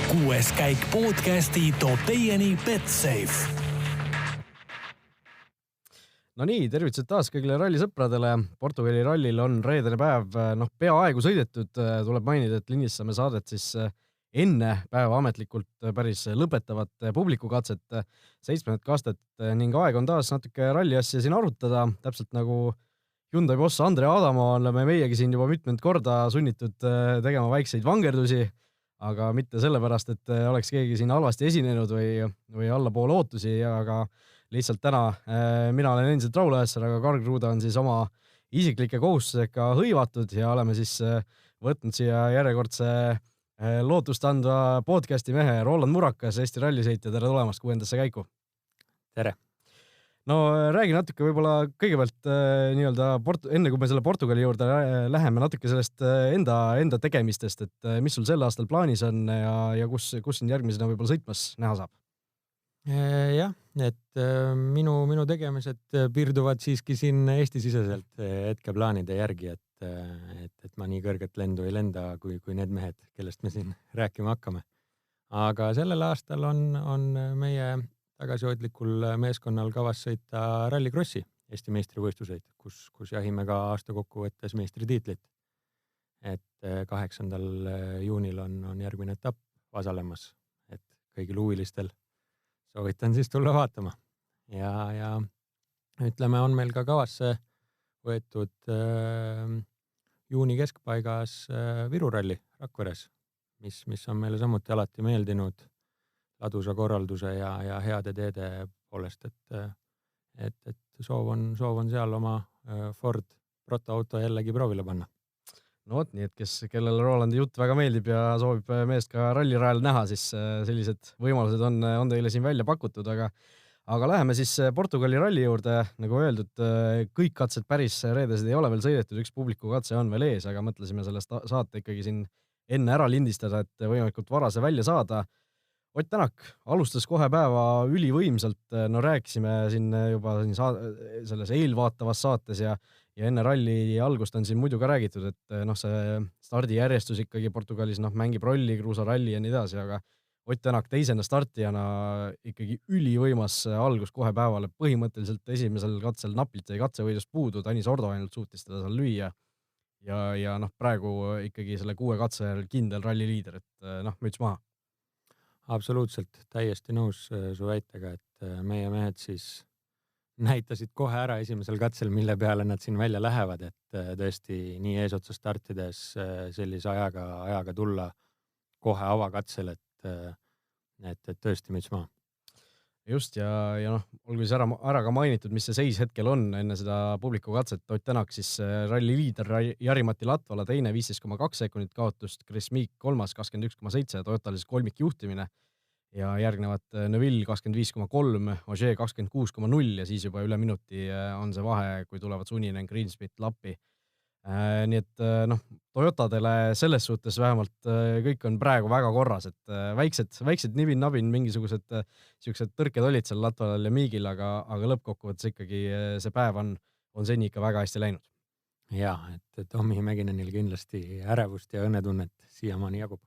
6. käik podcasti toob teieni Betsafe. No nii, tervitused taas kõigile rallisõpradele. Portugali rallil on reedene päev peaaegu sõidetud. Tuleb mainida, et lindistame saadet siis enne päeva ametlikult päris lõpetavat publikukatset 7. kastet ning aeg on taas natuke ralliasja siin arutada. Täpselt nagu Hyundai boss Andre Adamo oleme meiegi siin juba mitmed korda sunnitud tegema väikseid vangerdusi, aga mitte sellepärast, et oleks keegi siin halvasti esinenud või allapoole ootusi, aga lihtsalt täna mina olen endiselt Raul Õessar, aga Karl Kruda on siis oma isiklike kohustusega hõivatud ja oleme siis võtnud siia järjekordse lootust andva podcasti mehe Roland Murakas, Eesti rallisõitja. Tere tulemast 6. käiku. Tere. No räägi natuke võib-olla kõigepealt enne kui me selle Portugali juurde läheme natuke sellest enda tegemistest, et mis sul sel aastal plaanis on ja kus siin järgmisena võib-olla sõitmas näha saab? Jah, et minu tegemised piirduvad siiski siin Eesti-siseselt hetkeplaanide järgi, et ma nii kõrget lendu ei lenda kui need mehed, kellest me siin rääkima hakkame. Aga sellel aastal on meie tagasihoidlikul meeskonnal kavas sõita rallikrossi Eesti meistrivõistluseid, kus jahime ka aasta kokkuvõttes meistritiitlit. Et 8. juunil on järgmine etapp Vasalemas, et kõigil huvilistel soovitan siis tulla vaatama. Ja ütleme, on meil ka kavasse võetud juuni keskpaigas Viru ralli Rakveres, mis on meile samuti alati meeldinud ladusa korralduse ja heade teede poolest, et soov on seal oma Ford protoauto jällegi proovile panna. No vot, nii et kellele Rolandi jutt väga meeldib ja soovib meest ka rallirajal näha, siis sellised võimalused on teile siin välja pakutud, aga läheme siis Portugali ralli juurde. Nagu öeldud, kõik katsed päris reedesed ei ole veel sõidetud, üks publikukatse on veel ees, aga mõtlesime sellest saate ikkagi siin enne ära lindistada, et võimalikult varase välja saada. Ott Tänak alustas kohe päeva ülivõimsalt, no rääkisime siin juba selles eelvaatavas saates ja enne ralli algust on siin muidu ka räägitud, et see stardijärjestus ikkagi Portugalis mängib rolli, kruusaralli ja nii edasi, aga Ott Tänak teisena startijana ikkagi ülivõimas algus kohe päevale. Põhimõtteliselt esimesel katsel napilt jäi katsevõidust puudu, Tanis Ordo ainult suutis teda seal lüüa ja praegu ikkagi selle 6 katse järel kindel ralliliider, et müts maha. Absoluutselt, täiesti nõus su väitega, et meie mehed siis näitasid kohe ära esimesel katsel, mille peale nad siin välja lähevad, et tõesti nii eesotsa startides sellise ajaga tulla kohe avakatsel, et tõesti müts maha. Just ja olgu siis ära ka mainitud, mis see seis hetkel on enne seda publikukatset. Ott Tänak siis ralliliider Jari-Matti Latvala teine 15,2 sekundit kaotust, Chris Meek 3. 21,7, Toyota siis kolmik juhtimine ja järgnevad Neville 25,3, Ogier 26,0 ja siis juba üle minuti on see vahe, kui tulevad Suninen, Greensmith, Lappi. Nii et Toyotadele selles suhtes vähemalt kõik on praegu väga korras, et väiksed nibin-nabin mingisugused siuksed tõrked olid seal Latvalal ja Miigil, aga lõppkokkuvõttes ikkagi see päev on seni ikka väga hästi läinud. Ja, et Tommy Mäkinenil kindlasti ärevust ja õnnetunnet siiamaani jagub.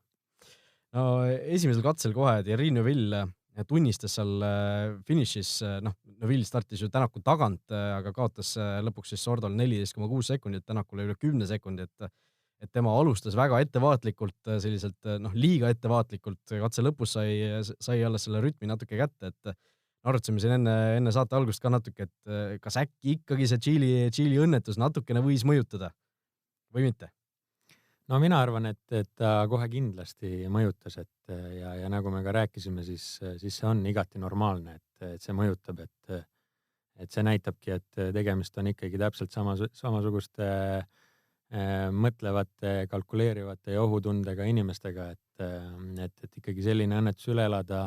No esimesel katsel kohe Thierry Neuville tunnistas seal finišis, Neville startis ju Tänaku tagant, aga kaotas lõpuks siis Sordol 14,6 sekundit, Tänakule üle 10 sekundi, et tema alustas väga ettevaatlikult, selliselt liiga ettevaatlikult, katse lõpus sai alles selle rütmi natuke kätte, et arutasime siin enne saate algust ka natuke, et kas äkki ikkagi see Tšiili õnnetus natukene võis mõjutada või mitte? No mina arvan, et ta kohe kindlasti mõjutas, ja nagu me ka rääkisime, siis see on igati normaalne, et see mõjutab, et see näitabki, et tegemist on ikkagi täpselt samasuguste mõtlevate, kalkuleerivate ja ohutundega inimestega, et ikkagi selline õnnetus üle elada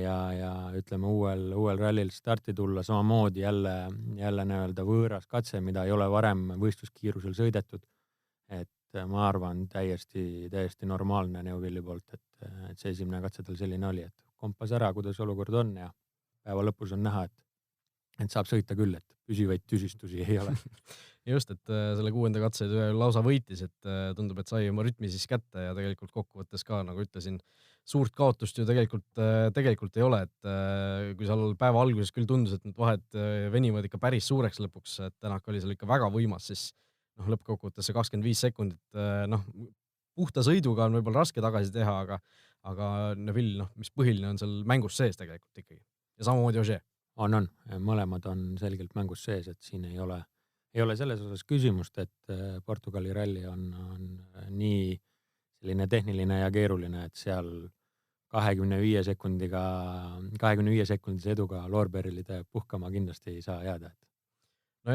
ja ütleme uuel rallil starti tulla, samamoodi jälle nii-öelda võõras katse, mida ei ole varem võistluskiirusel sõidetud, et ma arvan täiesti normaalne Neuville'i poolt, et see esimene katse tal selline oli, et kompas ära, kuidas olukord on ja päeva lõpus on näha, et saab sõita küll, et püsivaid tüsistusi ei ole. just, et selle 6. katse lausa võitis, et tundub, et sai oma rütmi siis kätte ja tegelikult kokkuvõttes ka, nagu ütlesin, suurt kaotust ju tegelikult ei ole, et kui seal päeva alguses küll tundus, et need vahed venivad ikka päris suureks lõpuks, et Tänak oli seal ikka väga võimas, siis lõppkokkuvõttes see 25 sekundit, puhta sõiduga on võib-olla raske tagasi teha, aga Neville, mis põhiline on seal mängus sees tegelikult ikkagi. Ja samamoodi Ogier. On. Mõlemad on selgelt mängus sees, et siin ei ole selles osas küsimust, et Portugali ralli on nii selline tehniline ja keeruline, et seal 25 sekundise eduga loorberilide puhkama kindlasti ei saa jääda. No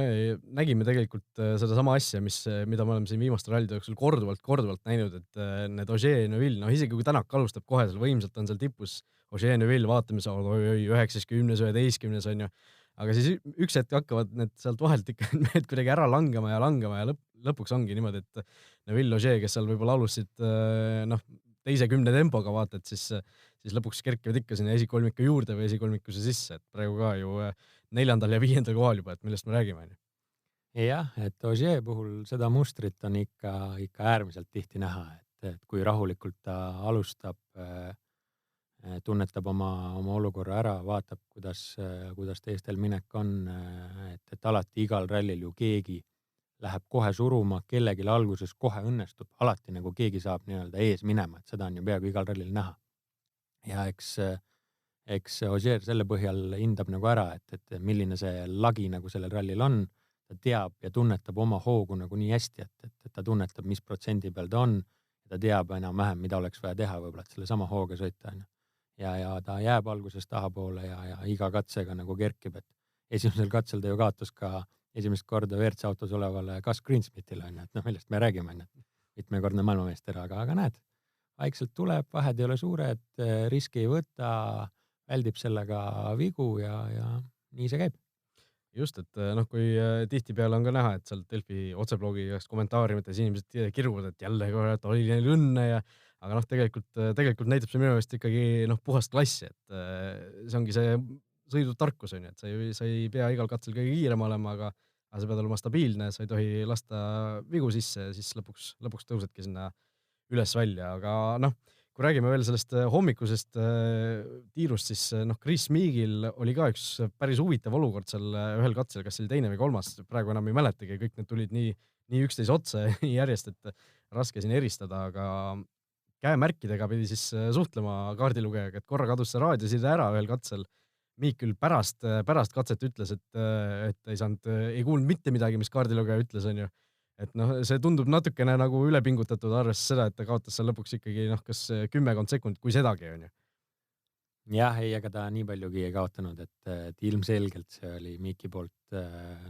nägime tegelikult seda sama asja, mida me oleme siin viimaste rallide jooksul korduvalt näinud, et need Ogier ja Neville, isegi kui Tänak alustab kohe seal võimsalt, on seal tipus Ogier ja Neville, vaatame saavad, oi, 9, 10, 11 on ju, aga siis üks hetk hakkavad need sealt vahelt ikka need kuidagi ära langema ja lõpuks ongi niimoodi, et Neville, Ogier, kes seal võib-olla alustasid teise 10 tempoga vaata, et siis lõpuks kerkivad ikka sinna esikolmiku juurde või esikolmikuse sisse, et praegu ka ju 4. ja 5. kohal juba, et millest me räägime. Jah, et Ogier puhul seda mustrit on ikka äärmiselt tihti näha, et kui rahulikult ta alustab, tunnetab oma olukorra ära, vaatab, kuidas teistel minek on, et alati igal rallil ju keegi läheb kohe suruma, kellelgi alguses kohe õnnestub, alati nagu keegi saab nii-öelda ees minema, et seda on ju peaaegu igal rallil näha. Ja eks Ogier selle põhjal hindab nagu ära, et milline see lagi nagu sellel rallil on, ta teab ja tunnetab oma hoogu nagu nii hästi, et ta tunnetab, mis protsendi peal ta on, ja ta teab enam-vähem, mida oleks vaja teha võib-olla, et selle sama hooga sõita. Ja ta jääb alguses tahapoole ja iga katsega nagu kerkib, et esimesel katsel ta ju kaotas ka esimest korda WRC autos olevale Gus Greensmithile, et millest me räägime, mitmekordne maailmameister, aga näed, vaikselt tuleb, vahed ei ole suured, riski ei võta, väldib sellega vigu ja nii see käib. Just, et kui tihtipeale on ka näha, et seal Delfi otseblogi kommentaariumites inimesed kirjuvad, et jälle korrat oli neil õnne aga tegelikult näitab see minu meelest ikkagi puhast klassi, et see ongi see sõidutarkus on ju, et sa ei pea igal katsel kõige kiirem olema, aga sa pead olema stabiilne, sa ei tohi lasta vigu sisse ja siis lõpuks tõusedki sinna üles välja, aga kui räägime veel sellest hommikusest tiirust, siis Chris Meagil oli ka üks päris huvitav olukord seal ühel katsel, kas see oli 2. või 3, praegu enam ei mäletagi, kõik need tulid nii üksteise otsa järjest, et raske siin eristada, aga käemärkidega pidi siis suhtlema kaardilugejaga, et korra kadus see raadioside ära ühel katsel. Miik küll pärast katset ütles, et ei kuulnud mitte midagi, mis kaardilugeja ütles, on ju. Et see tundub natukene nagu ülepingutatud arvest seda, et ta kaotas seal lõpuks ikkagi kas 10 sekundit, kui sedagi, on ju. Jah, ega ta nii paljugi ei kaotanud, et ilmselgelt see oli Miiki poolt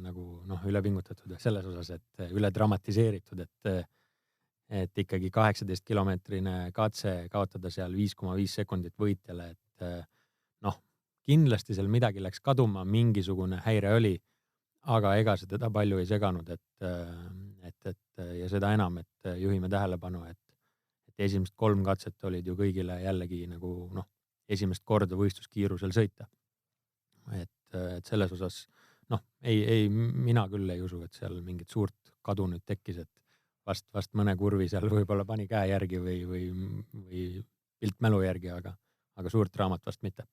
nagu ülepingutatud selles osas, et üle dramatiseeritud, et ikkagi 18 kilomeetrine katse kaotada seal 5,5 sekundit võitjale, et kindlasti seal midagi läks kaduma, mingisugune häire oli, aga ega see teda palju ei seganud, et ja seda enam, et juhime tähelepanu, et esimest 3 katset olid ju kõigile jällegi nagu esimest korda võistluskiirusel sõita. Et selles osas, mina küll ei usu, et seal mingit suurt kadu nüüd tekkis, et vast mõne kurvi seal võib-olla pani käe järgi või piltmälu järgi, aga suurt draamat vast mitte.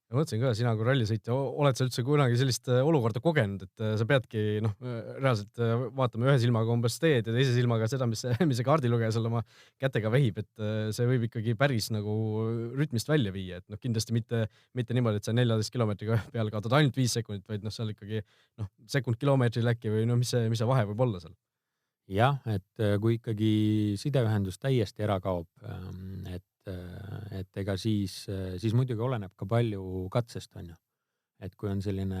Ja mõtlesin ka, sina kui rallisõitja, oled sa üldse kunagi sellist olukorda kogenud, et sa peadki reaalselt vaatama ühe silmaga umbes teed ja teise silmaga seda, mis see kaardilugeja seal oma kätega vehib, et see võib ikkagi päris nagu rütmist välja viia, et kindlasti mitte niimoodi, et sa 14 kilomeetriga peale kaotad ainult 5 sekundit, vaid seal ikkagi sekund kilomeetril äkki või mis see vahe võib olla seal? Jah, et kui ikkagi sideühendus täiesti ära kaob, et ega siis muidugi oleneb ka palju katsest, on ju. Et kui on selline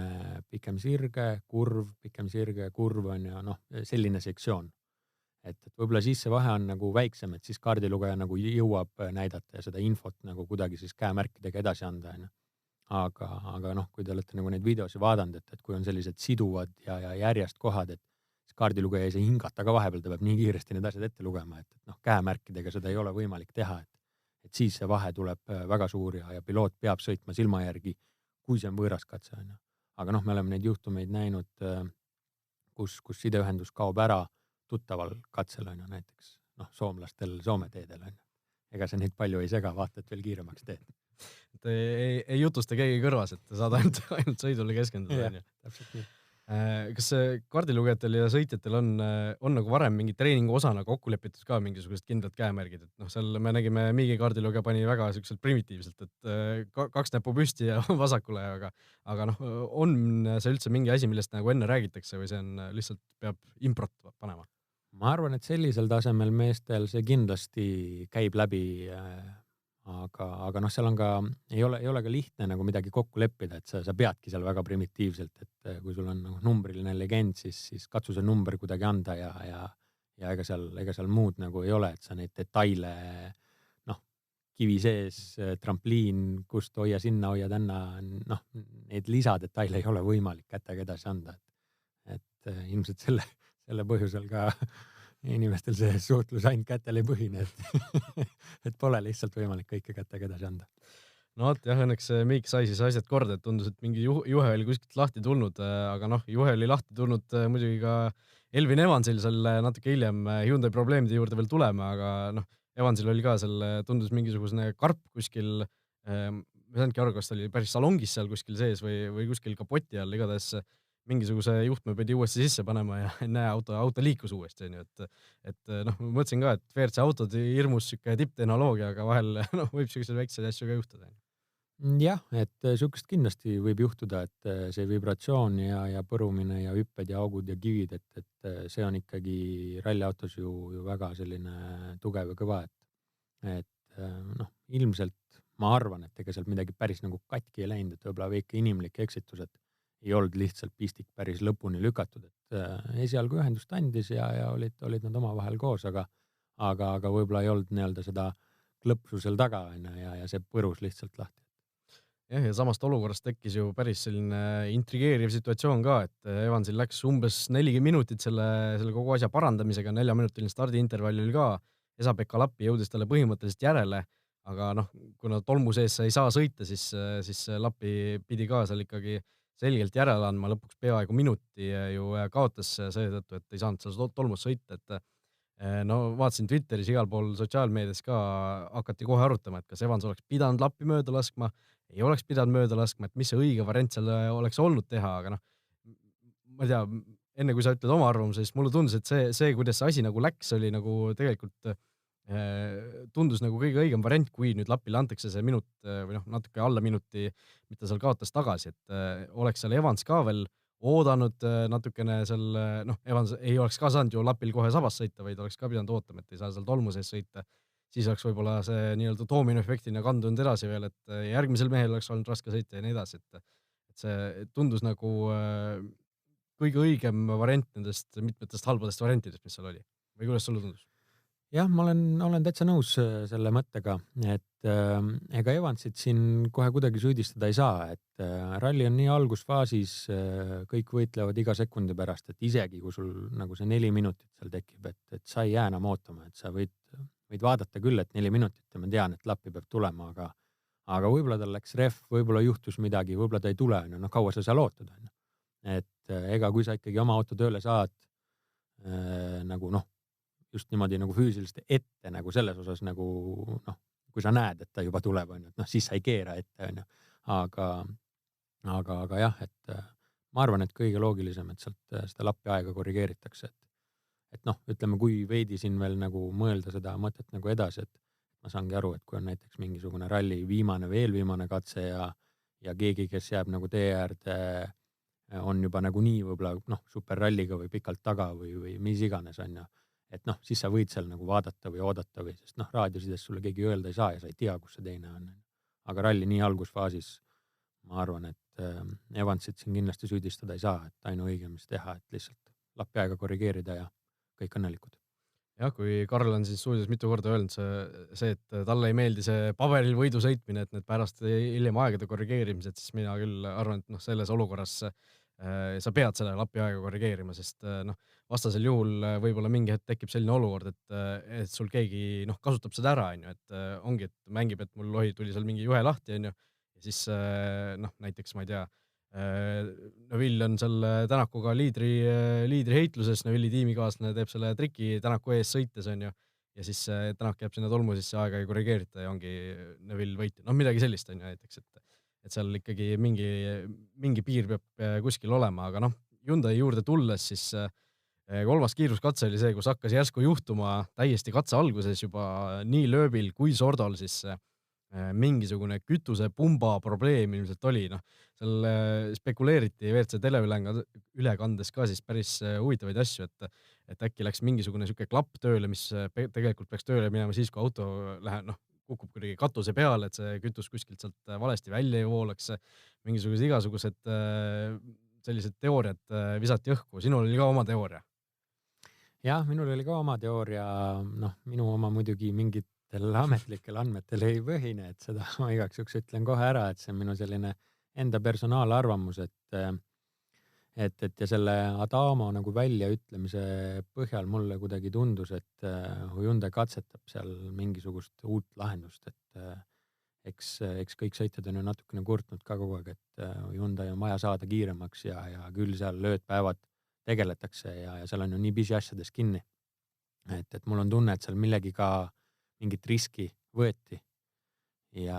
pikem sirge, kurv on ju, selline sektsioon. Et võib-olla siis see vahe on nagu väiksem, et siis kaardilugeja nagu jõuab näidata ja seda infot nagu kuidagi siis käemärkidega edasi anda, on ju. Aga kui te olete nagu neid videosi vaadanud, et kui on sellised siduvad ja järjest kohad, et kaardilugeja ei saa hingata ka vahepeal, ta peab nii kiiresti need asjad ette lugema, et käemärkidega seda ei ole võimalik teha, et siis see vahe tuleb väga suur ja piloot peab sõitma silma järgi, kui see on võõras katse, on ju. Aga me oleme neid juhtumeid näinud, kus sideühendus kaob ära tuttaval katsel on ju näiteks soomlastel Soome teedel on ju. Ega see neid palju ei sega, vaata, et veel kiiremaks teed. Et ei jutusta keegi kõrvas, et saad ainult sõidule keskenduda. Täpselt nii. Kas kaardilugejatel ja sõitjatel on nagu varem mingi treeningu osana kokku lepitud ka mingisugused kindlad käemärgid, et seal me nägime Miigi kaardilugeja pani väga siukselt primitiivselt, et 2 näppu püsti ja vasakule, aga on see üldse mingi asi, millest nagu enne räägitakse või see on lihtsalt peab improt panema? Ma arvan, et sellisel tasemel meestel see kindlasti käib läbi, aga seal on ka, ei ole ka lihtne nagu midagi kokku leppida, et sa peadki seal väga primitiivselt, et kui sul on numbriline legend, siis katsu see number kuidagi anda ja ega seal muud nagu ei ole, et sa neid detaile, kivi sees, trampliin, kust hoia sinna, hoia tänna, neid lisadetaile ei ole võimalik kätega edasi anda, et ilmselt selle põhjusel ka inimestel see suhtlus ainult kätel ei põhine, et pole lihtsalt võimalik kõike kätega edasi anda. No vot jah, õnneks Miik sai siis asjad korda, et tundus, et mingi juhe oli kuskilt lahti tulnud, aga juhe oli lahti tulnud muidugi ka Elvin Evansil seal natuke hiljem Hyundai probleemide juurde veel tulema, aga Evansil oli ka seal, tundus mingisugune karp kuskil, ma saanudki aru, kas ta oli päris salongis seal kuskil sees või kuskil kapoti all, igatahes mingisuguse juhtme pidi uuesti sisse panema ja näe, auto liikus uuesti, et mõtlesin ka, et WRC autod hirmus siuke tipptehnoloogia, aga vahel võib siukseid väikseid asju ka juhtuda. Jah, et siukest kindlasti võib juhtuda, et see vibratsioon ja põrumine ja hüpped ja augud ja kivid, et see on ikkagi ralliautos ju väga selline tugev ja kõva, et ilmselt ma arvan, et ega sealt midagi päris nagu katki ei läinud, et võib-olla väike inimlik eksitus, et ei olnud lihtsalt pistik päris lõpuni lükatud, et esialgu ühendust andis ja olid nad omavahel koos, aga võib-olla ei olnud nii-öelda seda klõpsu seal taga ja see põrus lihtsalt lahti. Ja samast olukorrast tekkis ju päris selline intrigeeriv situatsioon ka, et Evansil läks umbes 40 minutit selle kogu asja parandamisega, 4-minutiline stardiintervall oli ka, Esa-Pekka Lappi jõudis talle põhimõtteliselt järele, aga kuna tolmu sees sa ei saa sõita, siis Lappi pidi ka seal ikkagi selgelt järele andma, lõpuks peaaegu minuti ju kaotas seetõttu, et ei saanud seal tolmus sõita, et vaatasin Twitteris igal pool sotsiaalmeedias ka hakati kohe arutama, et kas Evans oleks pidanud Lappi mööda laskma, ei oleks pidanud mööda laskma, et mis see õige variant seal oleks olnud teha, aga ma ei tea, enne kui sa ütled oma arvamuse, siis mulle tundus, et see, kuidas see asi nagu läks, oli nagu tegelikult tundus nagu kõige õigem variant, kui nüüd Lapile antakse see minut või natuke alla minuti, mida seal kaotas tagasi, et oleks seal Evans ka veel oodanud natukene seal, Evans ei oleks ka saanud ju Lapil kohe sabas sõita, vaid oleks ka pidanud ootama, et ei saa seal tolmu sees sõita, siis oleks võib-olla see nii-öelda doominoefektina kandunud edasi veel, et järgmisel mehel oleks olnud raske sõita ja nii edasi, et see tundus nagu kõige õigem variant nendest mitmetest halbadest variantidest, mis seal oli. Või kuidas sulle tundus? Jah, ma olen täitsa nõus selle mõttega, et ega Evansit siin kohe kuidagi süüdistada ei saa, et ralli on nii algusfaasis, kõik võitlevad iga sekundi pärast, et isegi kui sul nagu see 4 minutit seal tekib, et sa ei jää enam ootama, et sa võid vaadata küll, et 4 minutit ja ma tean, et Lappi peab tulema, aga võib-olla tal läks ref, võib-olla juhtus midagi, võib-olla ta ei tule, kaua sa seal ootad, et ega kui sa ikkagi oma auto tööle saad just niimoodi nagu füüsiliselt ette nagu selles osas nagu kui sa näed, et ta juba tuleb, siis sa ei keera ette, aga jah, et ma arvan, et kõige loogilisem, et sealt seda Lappi aega korrigeeritakse, et ütleme, kui veidi siin veel nagu mõelda seda mõtet nagu edasi, et ma saangi aru, et kui on näiteks mingisugune ralli veel viimane katse ja keegi, kes jääb nagu tee äärde, on juba nagu nii võib-olla superralliga või pikalt taga või mis iganes on ju, et siis sa võid seal nagu vaadata või oodata või, sest raadiosides sulle keegi öelda ei saa ja sa ei tea, kus see teine on. Aga ralli nii algusfaasis, ma arvan, et Evansit siin kindlasti süüdistada ei saa, et ainuõige, mis teha, et lihtsalt Lappi aega korrigeerida ja kõik õnnelikud. Jah, kui Karl on siis stuudios mitu korda öelnud see, et talle ei meeldi see paberil võidu sõitmine, et need pärast hiljem aegade korrigeerimised, siis mina küll arvan, et selles olukorras sa pead selle Lappi aega korrigeerima, sest vastasel juhul võib-olla mingi hetk tekib selline olukord, et sul keegi kasutab seda ära, et ongi, et mängib, et mul tuli seal mingi juhe lahti, ja siis näiteks, ma ei tea, Neville on seal Tänakuga liidri heitluses, Neville'i tiimikaaslane teeb selle triki Tänaku ees sõites, on ju, ja siis Tänak jääb sinna tolmu sisse, aega ei korrigeerita ja ongi Neville võitja. Noh, midagi sellist on ju näiteks, et seal ikkagi mingi piir peab kuskil olema, aga noh, Hyundai juurde tulles siis kolmas kiiruskatse oli see, kus hakkas järsku juhtuma täiesti katse alguses juba nii lööbil kui Sordol siis mingisugune kütusepumba probleem ilmselt oli, noh, seal spekuleeriti WRC teleülekandes ka siis päris huvitavaid asju, et äkki läks mingisugune siuke klapp tööle, mis tegelikult peaks tööle minema siis, kui auto kukub kuidagi katuse peale, et see kütus kuskilt sealt valesti välja ei voolaks, mingisugused igasugused sellised teooriad visati õhku. Sinul oli ka oma teooria? Jah, minul oli ka oma teooria, minu oma muidugi mingitel ametlikel andmetel ei põhine, et seda ma igaks juhuks ütlen kohe ära, et see on minu selline enda personaalarvamus, et ja selle Adamo nagu väljaütlemise põhjal mulle kuidagi tundus, et Hyundai katsetab seal mingisugust uut lahendust, et eks kõik sõitjad on ju natukene kurtnud ka kogu aeg, et Hyundai on vaja saada kiiremaks ja küll seal löödpäevad tegeletakse ja seal on ju nii pisiasjades kinni. Et mul on tunne, et seal millegiga mingit riski võeti ja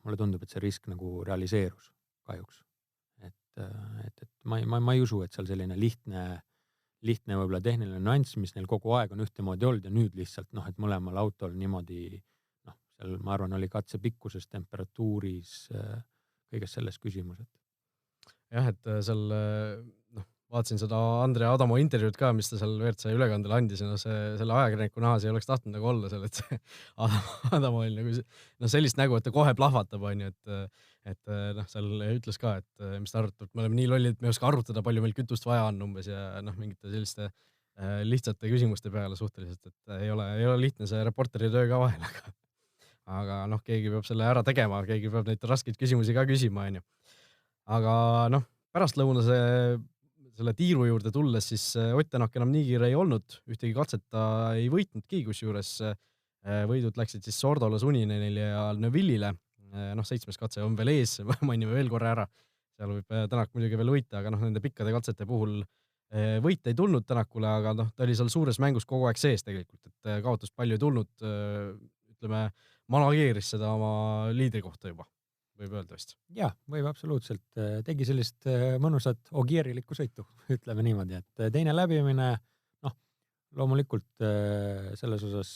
mulle tundub, et see risk nagu realiseerus kahjuks. Et ma ei usu, et seal selline lihtne võib-olla tehniline nüanss, mis neil kogu aeg on ühtemoodi olnud ja nüüd lihtsalt, et mõlemal autol niimoodi, seal ma arvan, oli katse pikkuses, temperatuuris, kõiges selles küsimused. Jah, et seal vaatasin seda Andrea Adamo intervjuud ka, mis ta seal WRC ülekandele andis ja selle ajakirjaniku nahas ei oleks tahtnud nagu olla seal, et Adamo oli nagu sellist nägu, et ta kohe plahvatab, on ju, et seal ütles ka, et mis ta arvutab, me oleme nii lollid, et me ei oska arvutada, palju meil kütust vaja on umbes ja mingite selliste lihtsate küsimuste peale suhteliselt, et ei ole lihtne see reporteri töö ka vahel, aga keegi peab selle ära tegema, keegi peab neid raskeid küsimusi ka küsima, on ju. Aga pärastlõunase selle tiiru juurde tulles, siis Ott Tänak enam nii kiire ei olnud, ühtegi katset ta ei võitnudki, kusjuures võidud läksid siis Sordole, Suninenile ja Neville'ile. 7. katse on veel ees, mainime veel korra ära. Seal võib Tänak muidugi veel võita, aga nende pikkade katsete puhul võita ei tulnud Tänakule, aga ta oli seal suures mängus kogu aeg sees tegelikult, et kaotust palju ei tulnud, ütleme, manageeris seda oma liidri kohta juba. Võib öelda vist. Jah, võib absoluutselt. Tegi sellist mõnusat ogierilikku sõitu, ütleme niimoodi, et teine läbimine, loomulikult selles osas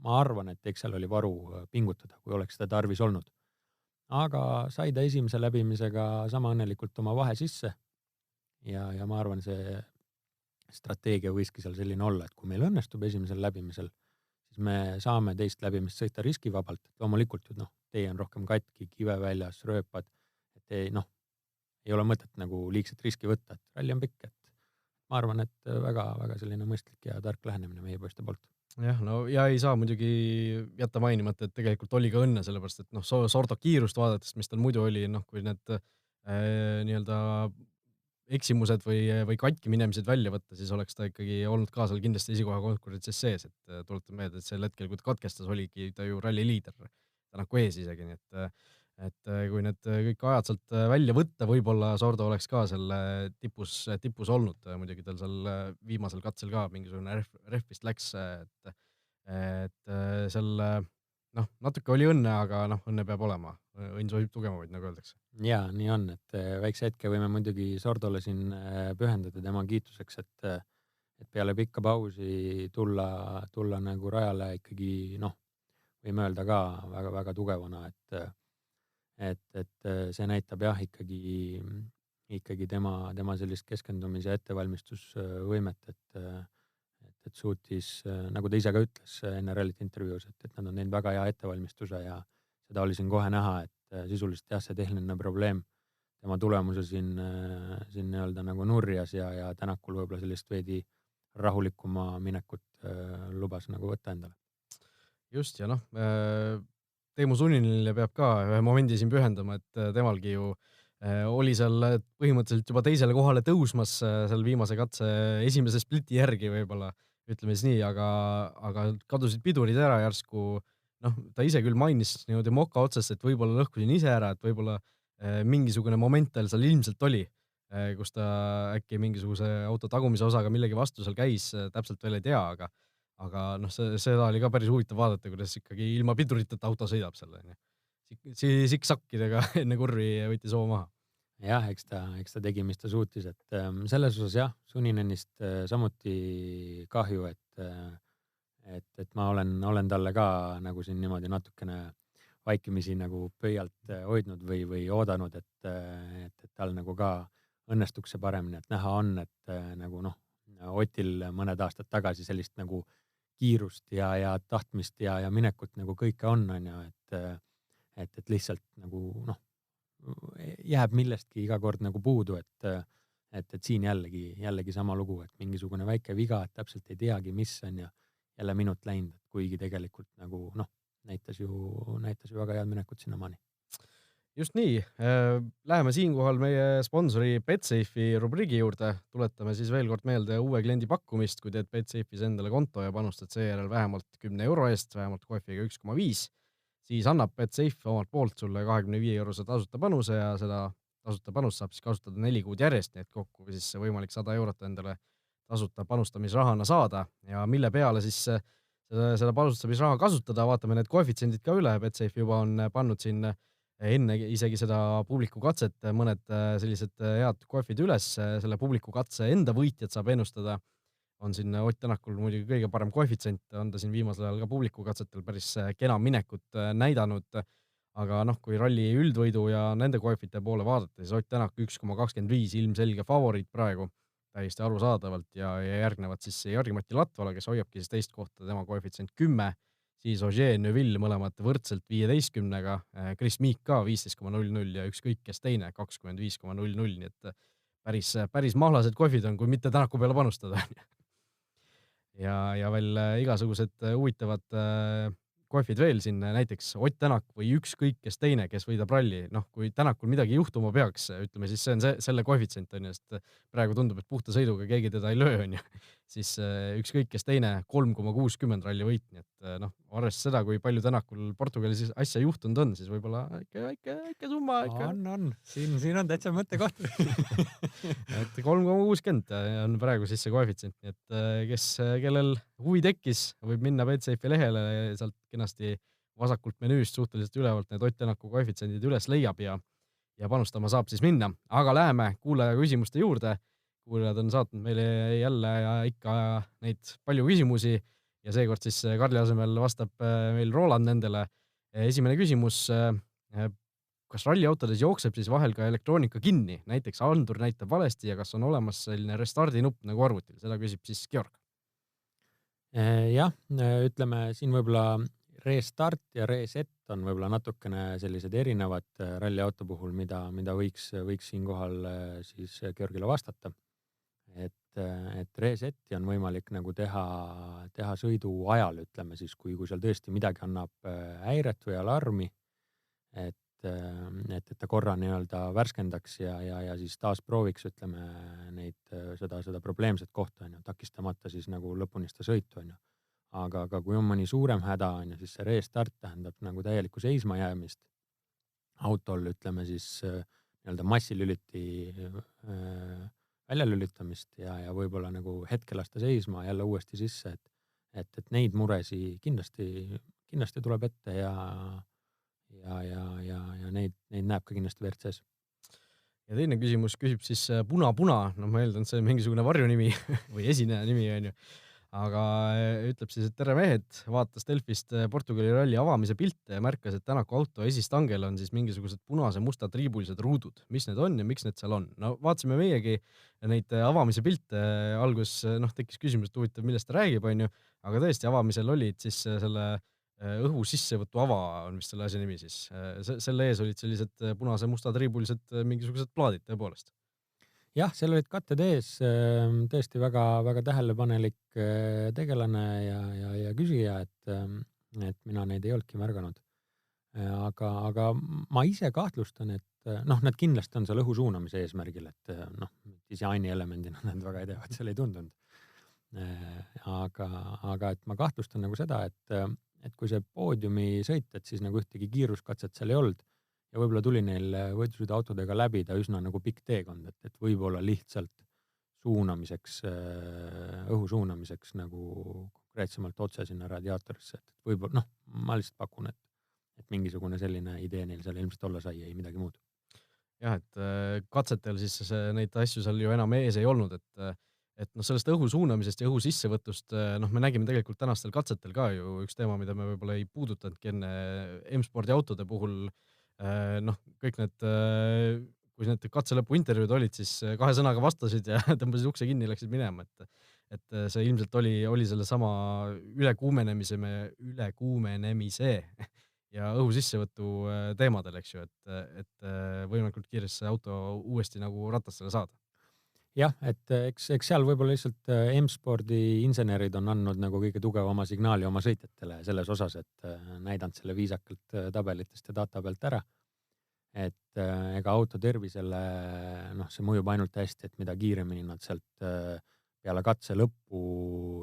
ma arvan, et eks seal oli varu pingutada, kui oleks seda tarvis olnud. Aga sai ta esimese läbimisega sama õnnelikult oma vahe sisse ja ma arvan, see strateegia võiski seal selline olla, et kui meil õnnestub esimesel läbimisel, siis me saame teist läbimist sõita riskivabalt. Loomulikult ju, tee on rohkem katki, kive väljas, rööpad, et ei ole mõtet nagu liigset riski võtta, et ralli on pikk, et ma arvan, et väga selline mõistlik ja tark lähenemine meie poiste poolt. Jah, ja ei saa muidugi jätta mainimata, et tegelikult oli ka õnne, sellepärast, et Sordo kiirust vaadates, mis tal muidu oli, kui need nii-öelda eksimused või katki minemised välja võtta, siis oleks ta ikkagi olnud ka seal kindlasti esikoha konkurentsis sees, et tuletan meelde, et sel hetkel, kui ta katkestas, oligi ta ju ralli liider, Tänaku ees isegi, nii et kui need kõik ajad sealt välja võtta, võib-olla Sordo oleks ka selle tipus olnud, muidugi tal seal viimasel katsel ka mingisugune ref vist läks, et seal natuke oli õnne, aga õnne peab olema, õnn soovib tugevamaid, nagu öeldakse. Jaa, nii on, et väikse hetke võime muidugi Sordole siin pühendada tema kiituseks, et peale pikka pausi tulla nagu rajale ikkagi, võime öelda ka väga tugevana, et see näitab jah ikkagi tema sellist keskendumis- ja ettevalmistusvõimet, et suutis, nagu ta ise ka ütles enne rallit intervjuus, et nad on teinud väga hea ettevalmistuse ja seda oli siin kohe näha, et sisuliselt jah, see tehniline probleem tema tulemuse siin nii-öelda nagu nurjas ja Tänakul võib-olla sellist veidi rahulikuma minekut lubas nagu võtta endale. Just ja Teemu Suninenile peab ka ühe momendi siin pühendama, et temalgi ju oli seal põhimõtteliselt juba teisele kohale tõusmas seal viimase katse esimese spliti järgi võib-olla, ütleme siis nii, aga kadusid pidurid ära järsku. Ta ise küll mainis niimoodi moka otsast, et võib-olla lõhkusin ise ära, et võib-olla mingisugune moment tal seal ilmselt oli, kus ta äkki mingisuguse auto tagumise osaga millegi vastu seal käis, täpselt veel ei tea, aga noh, seda oli ka päris huvitav vaadata, kuidas ikkagi ilma piduriteta auto sõidab seal, onju. Siksakkidega enne kurvi võttis hoo maha. Jah, eks ta tegi, mis ta suutis, et selles osas jah, Suninenist samuti kahju, et ma olen talle ka nagu siin niimoodi natukene vaikimisi nagu pöialt hoidnud või oodanud, et tal nagu ka õnnestuks see paremini, et näha on, et nagu noh, Otil mõned aastad tagasi sellist nagu kiirust ja tahtmist ja minekut nagu kõike on ju, et lihtsalt nagu noh, jääb millestki iga kord nagu puudu, et siin jällegi sama lugu, et mingisugune väike viga, et täpselt ei teagi, mis on ja jälle minut läinud, kuigi tegelikult nagu noh, näitas ju väga head minekut sinnamaani. Just nii, läheme siinkohal meie sponsori Betsafe'i rubriigi juurde, tuletame siis veel kord meelde uue kliendi pakkumist, kui teed Betsafe'is endale konto ja panustad seejärel vähemalt 10 euro eest, vähemalt kohviga 1,5, siis annab Betsafe omalt poolt sulle 25 eurose tasuta panuse ja seda tasuta panust saab siis kasutada 4 kuud järjest, nii et kokku siis võimalik 100 eurot endale tasuta panustamisrahana saada ja mille peale siis seda panustamisraha kasutada, vaatame need koefitsiendid ka üle, Betsafe juba on pannud siin enne isegi seda publiku katset mõned sellised head koefid üles, selle publiku katse enda võitjad saab ennustada, on siin Ott Tänakul muidugi kõige parem koefitsient, on ta siin viimasel ajal ka publiku katsetel päris kena minekut näidanud, aga noh, kui ralli üldvõidu ja nende koefite poole vaadata, siis Ott Tänak 1,25 ilmselge favoriit praegu, täiesti arusaadavalt ja järgnevad siis Jari-Mati Latvala, kes hoiabki siis teist kohta, tema koefitsient 10, siis Ogier, Neuville mõlemad võrdselt 15-ga, Chris Meek ka 15,00 ja ükskõik kes teine 25,00, nii et päris mahlased kohvid on, kui mitte Tänaku peale panustada. ja veel igasugused huvitavad kohvid veel siin, näiteks Ott Tänak või ükskõik kes teine, kes võidab ralli, noh, kui Tänakul midagi juhtuma peaks, ütleme siis see on selle koefitsient on ju, sest praegu tundub, et puhta sõiduga keegi teda ei löö on ju, siis ükskõik kes teine 3,60 ralli võit, nii et noh, arvestades seda, kui palju Tänakul Portugalis asja juhtunud on, siis võib-olla väike summa ikka. On. Siin on täitsa mõttekoht. et 3,60 on praegu siis see koefitsient, nii et kellel huvi tekkis, võib minna Betsafe'i lehele, sealt kenasti vasakult menüüst suhteliselt ülevalt need Ott Tänaku koefitsiendid üles leiab ja panustama saab siis minna. Aga läheme kuulaja küsimuste juurde. Kuulajad on saatnud meile jälle ja ikka neid palju küsimusi ja seekord siis Karli asemel vastab meil Roland nendele. Esimene küsimus, kas ralliautodes jookseb siis vahel ka elektroonika kinni, näiteks andur näitab valesti ja kas on olemas selline restardi nupp nagu arvutil, seda küsib siis Georg. Jah, ütleme siin võib-olla restart ja reset on võib-olla natukene sellised erinevad ralliauto puhul, mida võiks siinkohal siis Georgile vastata. Et reseti on võimalik nagu teha sõidu ajal, ütleme siis, kui seal tõesti midagi annab häiret või alarmi, et ta korra nii-öelda värskendaks ja siis taas prooviks, ütleme, seda probleemset kohta, takistamata siis nagu lõpuni seda sõitu, aga kui on mõni suurem häda, siis see restart tähendab nagu täielikku seisma jäämist autol, ütleme siis nii-öelda massilüliti välja lülitamist ja võib-olla nagu hetke lasta seisma jälle uuesti sisse, et neid muresi kindlasti tuleb ette ja neid näeb ka kindlasti WRC-s. Ja teine küsimus küsib siis Puna-Puna, no ma eeldan, see on mingisugune varjunimi või esineja nimi on ju, aga ütleb siis, et tere mehed, vaatas Delfist Portugali ralli avamise pilte ja märkas, et Tänaku auto esistangel on siis mingisugused punase-musta triibulised ruudud. Mis need on ja miks need seal on? No vaatasime meiegi neid avamise pilte, algus tekkis küsimus, et huvitav, millest ta räägib, on ju, aga tõesti avamisel olid siis selle õhu sissevõtu ava on vist selle asja nimi siis. Selle ees olid sellised punase-musta triibulised mingisugused plaadid tõepoolest. Jah, seal olid katted ees, tõesti väga tähelepanelik tegelane ja küsija, et mina neid ei olnudki märganud. Aga ma ise kahtlustan, et nad kindlasti on seal õhu suunamise eesmärgil, et disaini elemendina nad väga edevad seal ei tundunud. Aga et ma kahtlustan nagu seda, et kui see poodiumi sõit, et siis nagu ühtegi kiiruskatset seal ei olnud võib-olla tuli neil võidusõiduautodega läbida üsna nagu pikk teekond, et võib-olla lihtsalt suunamiseks, õhu suunamiseks nagu konkreetsemalt otse sinna radiaatorisse, et võib-olla, ma lihtsalt pakun, et mingisugune selline idee neil seal ilmselt olla sai, ei midagi muud. jah, et katsetel siis neid asju seal ju enam ees ei olnud, et sellest õhu suunamisest ja õhu sissevõtust, me nägime tegelikult tänastel katsetel ka ju üks teema, mida me võib-olla ei puudutanudki enne M-spordi autode puhul, kõik need, kui need katse lõpu intervjuud olid, siis 2 sõnaga vastasid ja tõmbasid ukse kinni ja läksid minema, et see ilmselt oli sellesama ülekuumenemise ja õhu sissevõtu teemadel, eks ju, et võimalikult kiiresti see auto uuesti nagu ratastele saada. Jah, et eks seal võib-olla lihtsalt M-spordi insenerid on andnud nagu kõige tugevama signaali oma sõitjatele selles osas, et näidanud selle viisakalt tabelitest ja data pealt ära. Et ega auto tervisele, see mõjub ainult hästi, et mida kiiremini nad sealt peale katse lõppu,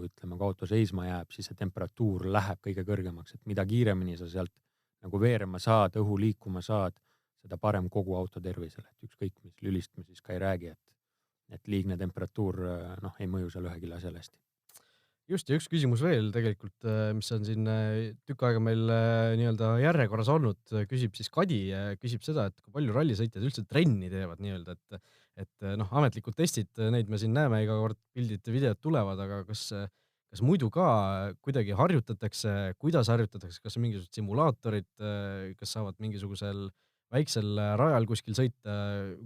ütleme, kui auto seisma jääb, siis see temperatuur läheb kõige kõrgemaks, et mida kiiremini sa sealt nagu veerema saad, õhu liikuma saad, seda parem kogu auto tervisele, et ükskõik mis lülist me siis ka ei räägi, et liigne temperatuur ei mõju seal ühegi asjale hästi. Just, ja üks küsimus veel tegelikult, mis on siin tükk aega meil nii-öelda järjekorras olnud, küsib siis Kadi, küsib seda, et kui palju rallisõitjad üldse trenni teevad nii-öelda, et ametlikud testid, neid me siin näeme, iga kord pildid ja videod tulevad, aga kas muidu ka kuidagi harjutatakse, kuidas harjutatakse, kas on mingisugused simulaatorid, kas saavad mingisugusel väiksel rajal kuskil sõita,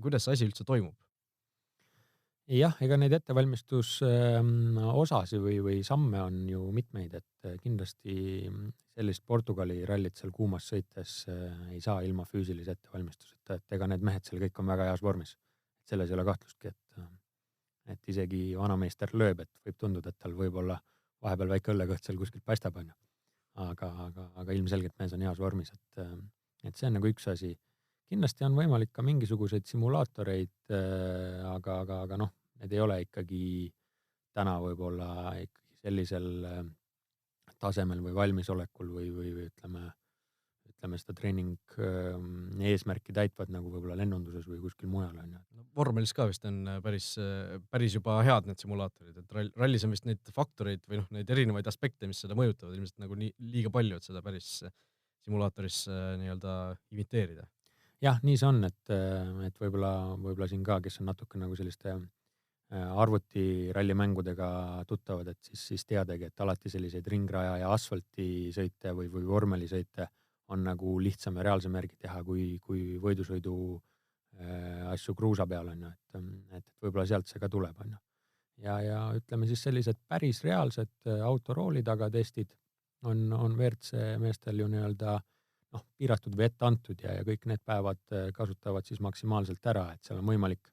kuidas see asi üldse toimub? Jah, ega neid ettevalmistusosasid või samme on ju mitmeid, et kindlasti sellist Portugali rallit seal kuumas sõites ei saa ilma füüsilise ettevalmistuseta, et ega need mehed seal kõik on väga heas vormis. Selles ei ole kahtlustki, et isegi vanameister lööb, et võib tunduda, et tal võib-olla vahepeal väike õllekõht seal kuskilt paistab, on ju. Aga ilmselgelt mees on heas vormis, et see on nagu üks asi. Kindlasti on võimalik ka mingisuguseid simulaatoreid, aga need ei ole ikkagi täna võib-olla ikkagi sellisel tasemel või valmisolekul või ütleme seda treening eesmärki täitvad nagu võib-olla lennunduses või kuskil mujal on. Vormelis ka vist on päris juba head need simulaatorid, et rallis on vist neid faktoreid või neid erinevaid aspekte, mis seda mõjutavad ilmselt nagu liiga palju, et seda päris simulaatoris nii-öelda imiteerida. Jah, nii see on, et võib-olla siin ka, kes on natuke nagu selliste arvuti rallimängudega tuttavad, et siis teadagi, et alati selliseid ringraja ja asfaltisõite või vormelisõite on nagu lihtsam ja reaalsem järgi teha, kui võidusõidu asju kruusa peal on ju, et võib-olla sealt see ka tuleb on ju. Ja ütleme siis sellised päris reaalsed autorooli taga testid on WRC meestel ju nii-öelda piiratud või ette antud ja kõik need päevad kasutavad siis maksimaalselt ära, et seal on võimalik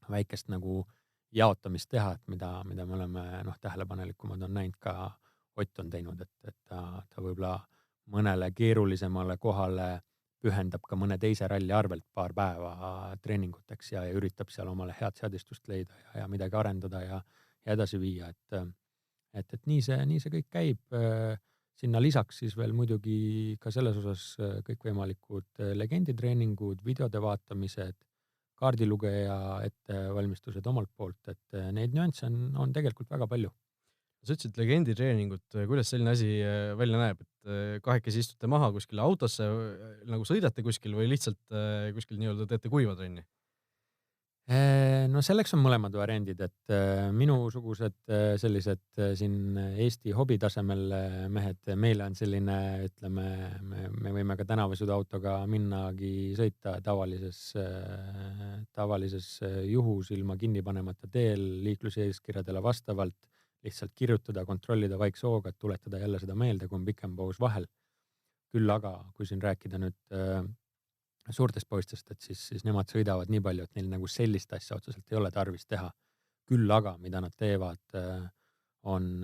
väikest nagu jaotamist teha, et mida me oleme tähelepanelikumad on näinud ka Ott on teinud, et ta võib-olla mõnele keerulisemale kohale pühendab ka mõne teise ralli arvelt paar päeva treeninguteks ja üritab seal omale head seadistust leida ja midagi arendada ja edasi viia, et nii see kõik käib. Sinna lisaks siis veel muidugi ka selles osas kõikvõimalikud legenditreeningud, videode vaatamised, kaardilugeja ettevalmistused omalt poolt, et neid nüansse on tegelikult väga palju. Sa ütlesid legenditreeningut, kuidas selline asi välja näeb, et kahekesi istute maha kuskil autosse, nagu sõidate kuskil või lihtsalt kuskil nii-öelda teete kuiva trenni? No selleks on mõlemad variandid, et minusugused sellised siin Eesti hobitasemel mehed, meile on selline, ütleme, me võime ka tänavasõiduautoga minnagi sõita tavalises juhus ilma kinni panemata teel liikluseeskirjadele vastavalt, lihtsalt kirjutada, kontrollida vaikse hooga, tuletada jälle seda meelde, kui on pikem paus vahel. Küll aga, kui siin rääkida nüüd suurtest poistest, et siis nemad sõidavad nii palju, et neil nagu sellist asja otseselt ei ole tarvis teha. Küll aga, mida nad teevad, on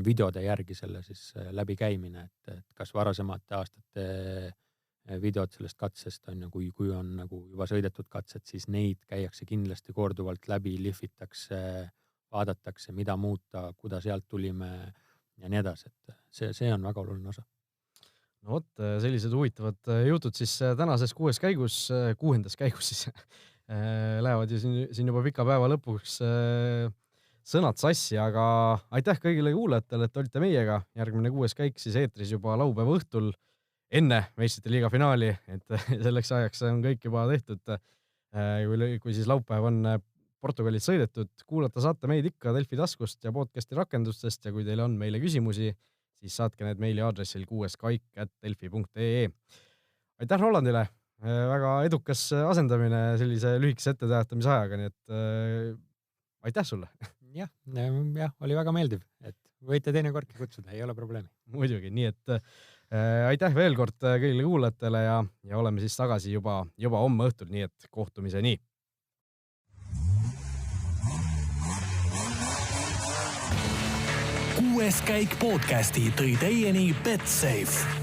videode järgi selle siis läbikäimine, et kas varasemate aastate videod sellest katsest on ja kui on nagu juba sõidetud katsed, siis neid käiakse kindlasti korduvalt läbi, lihvitakse, vaadatakse, mida muuta, kuda sealt tulime ja nii edasi, et see on väga oluline osa. no vot, sellised huvitavad jutud siis tänases 6. käigus siis lähevad ju siin juba pika päeva lõpuks sõnad sassi, aga aitäh kõigile kuulajatele, et olite meiega. Järgmine 6. käik siis eetris juba laupäeva õhtul enne Meistrite liiga finaali, et selleks ajaks on kõik juba tehtud. Kui siis laupäev on Portugalit sõidetud, kuulata saate meid ikka Delfi taskust ja podcasti rakendustest ja kui teil on meile küsimusi, siis saatke need meili aadressil 6kaik@delfi.ee. Aitäh Rolandile, väga edukas asendamine sellise lühikese etteteatamise ajaga, nii et aitäh sulle. Jah, oli väga meeldiv, et võite teinekordki kutsuda, ei ole probleemi. Muidugi, nii et aitäh veel kord kõigile kuulajatele ja oleme siis tagasi juba homme õhtul, nii et kohtumiseni. Kuues käik podcasti tõi teieni Betsafe.